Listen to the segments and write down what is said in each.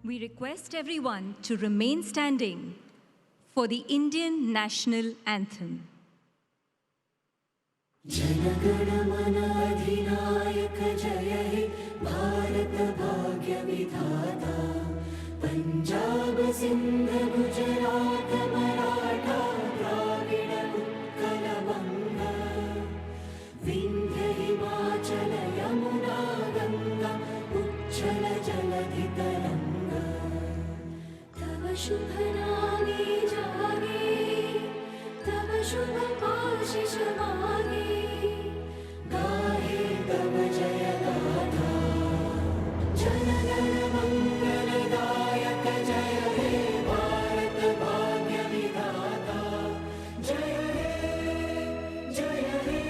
We request everyone to remain standing for the Indian National Anthem. Janagana mana adhinayaka jaya he Bharat bhagya vidhata Punjab Sindh Gujarat Maratha Dravida Utkala Banga Vindhya Himachala Yamuna Ganga Uchchala Jaladhi Taranga Tava Shubha Name Jage Tava Shubha Ashish Mage Gahe Tava Jaya Gatha Janagana Mangala Dayaka Jaya He Bharat Bhagya Vidhata Jaya He Jaya He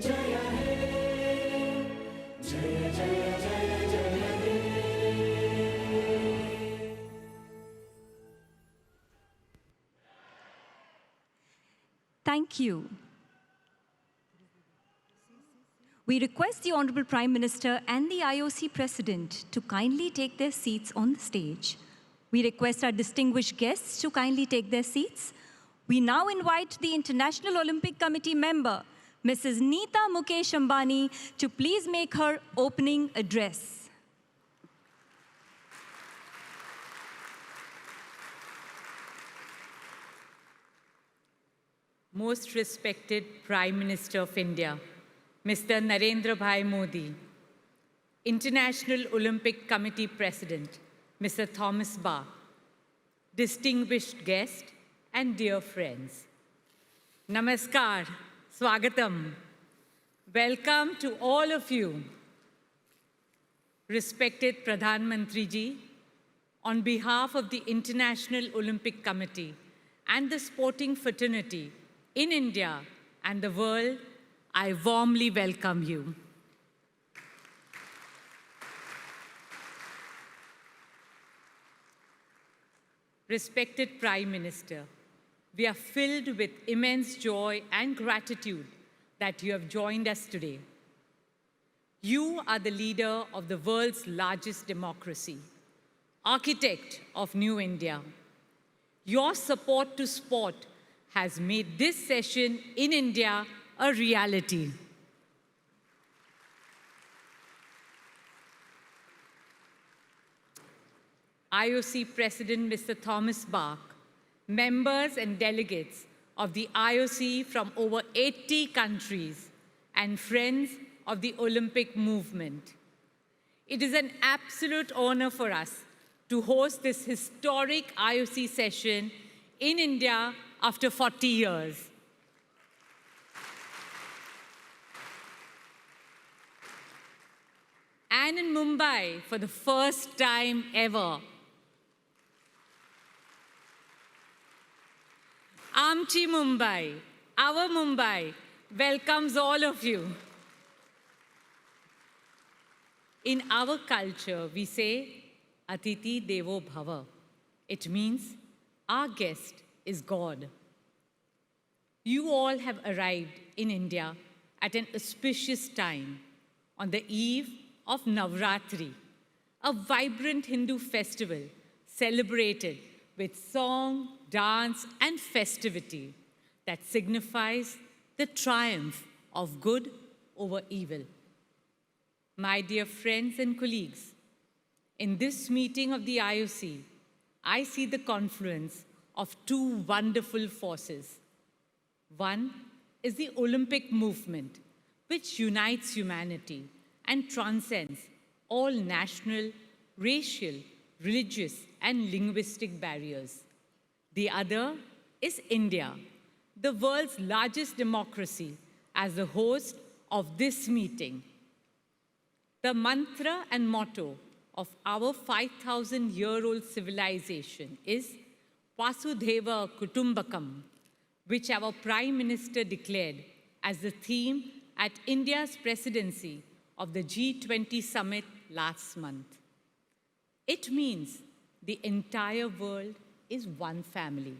Jaya He Jaya Jaya Jaya Jaya He. Thank you. We request the Honorable Prime Minister and the IOC President to kindly take their seats on the stage. We request our distinguished guests to kindly take their seats. We now invite the International Olympic Committee member, Mrs. Nita Ambani, to please make her opening address. Most respected Prime Minister of India, Mr. Narendra Modi, International Olympic Committee President, Mr. Thomas Bach, distinguished guests and dear friends. Namaskar, Swagatam. Welcome to all of you. Respected Pradhan Mantri ji, on behalf of the International Olympic Committee and the sporting fraternity in India and the world, I warmly welcome you. Respected Prime Minister, we are filled with immense joy and gratitude that you have joined us today. You are the leader of the world's largest democracy, architect of New India. Your support to sport has made this session in India a reality. IOC President Mr. Thomas Bach, members and delegates of the IOC from over 80 countries, and friends of the Olympic movement. It is an absolute honor for us to host this historic IOC session in India after 40 years. And in Mumbai for the first time ever. Aamchi Mumbai, our Mumbai, welcomes all of you. In our culture, we say, Atiti Devo Bhava. It means our guest is God. You all have arrived in India at an auspicious time on the eve of Navratri, a vibrant Hindu festival celebrated with song, dance, and festivity that signifies the triumph of good over evil. My dear friends and colleagues, in this meeting of the IOC, I see the confluence of two wonderful forces. One is the Olympic movement, which unites humanity and transcends all national, racial, religious, and linguistic barriers. The other is India, the world's largest democracy, as the host of this meeting. The mantra and motto of our 5,000-year-old civilization is Vasudhaiva Kutumbakam, which our Prime Minister declared as the theme at India's presidency of the G20 summit last month. It means the entire world is one family.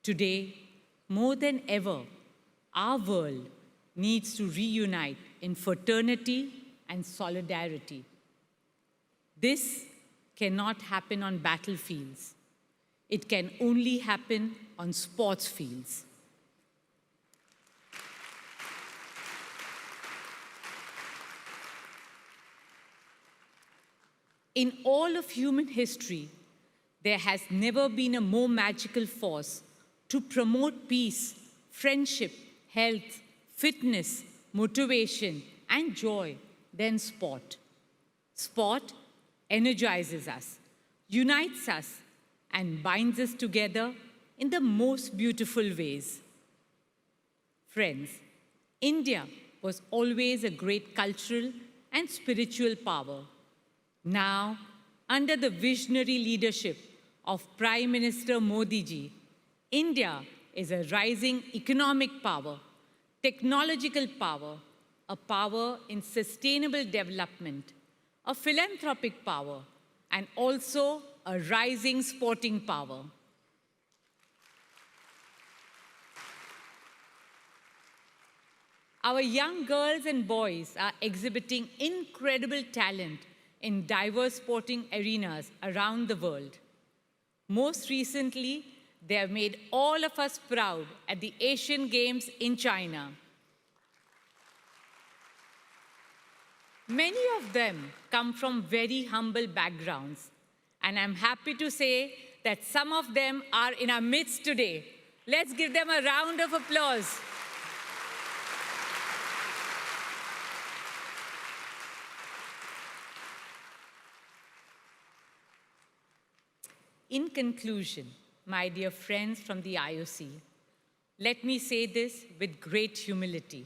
Today, more than ever, our world needs to reunite in fraternity and solidarity. This cannot happen on battlefields. It can only happen on sports fields. In all of human history, there has never been a more magical force to promote peace, friendship, health, fitness, motivation, and joy than sport. Sport energizes us, unites us, and binds us together in the most beautiful ways. Friends, India was always a great cultural and spiritual power. Now, under the visionary leadership of Prime Minister Modi ji, India is a rising economic power, technological power, a power in sustainable development, a philanthropic power, and also a rising sporting power. Our young girls and boys are exhibiting incredible talent in diverse sporting arenas around the world. Most recently, they have made all of us proud at the Asian Games in China. Many of them come from very humble backgrounds, and I'm happy to say that some of them are in our midst today. Let's give them a round of applause. In conclusion, my dear friends from the IOC, let me say this with great humility.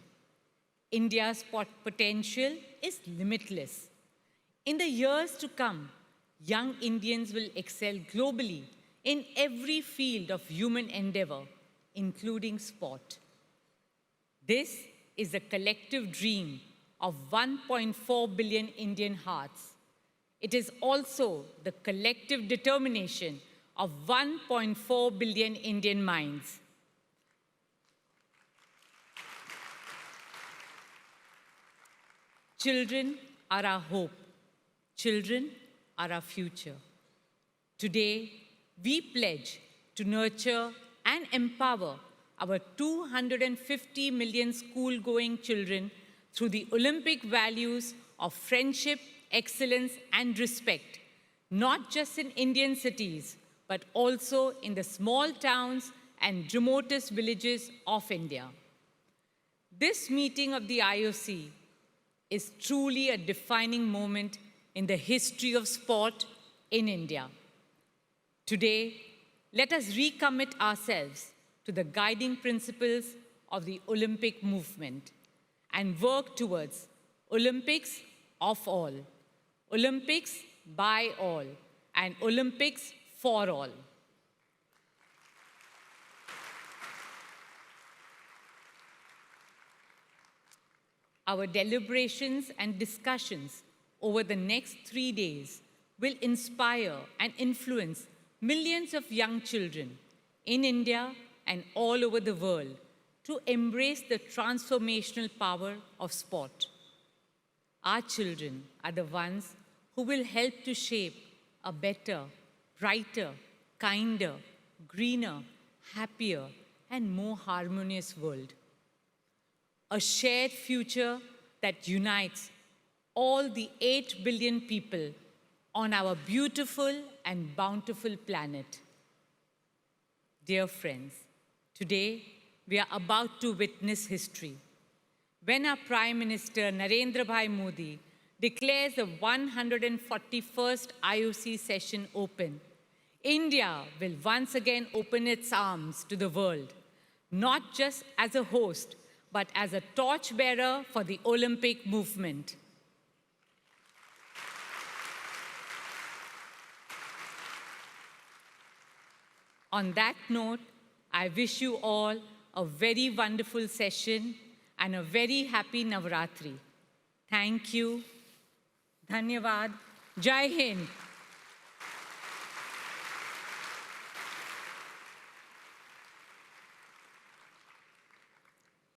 India's potential is limitless. In the years to come, young Indians will excel globally in every field of human endeavor, including sport. This is a collective dream of 1.4 billion Indian hearts. It is also the collective determination of 1.4 billion Indian minds. Children are our hope. Children are our future. Today, we pledge to nurture and empower our 250 million school-going children through the Olympic values of friendship, excellence, and respect, not just in Indian cities, but also in the small towns and remotest villages of India. This meeting of the IOC is truly a defining moment in the history of sport in India. Today, let us recommit ourselves to the guiding principles of the Olympic movement and work towards Olympics of all, Olympics by all, and Olympics for all. Our deliberations and discussions over the next 3 days will inspire and influence millions of young children in India and all over the world to embrace the transformational power of sport. Our children are the ones who will help to shape a better, brighter, kinder, greener, happier, and more harmonious world. A shared future that unites all the 8 billion people on our beautiful and bountiful planet. Dear friends, today we are about to witness history. When our Prime Minister Narendra Modi declares the 141st IOC session open, India will once again open its arms to the world, not just as a host, but as a torchbearer for the Olympic movement. On that note, I wish you all a very wonderful session and a very happy Navratri. Thank you. Dhanyavad. Jai Hind.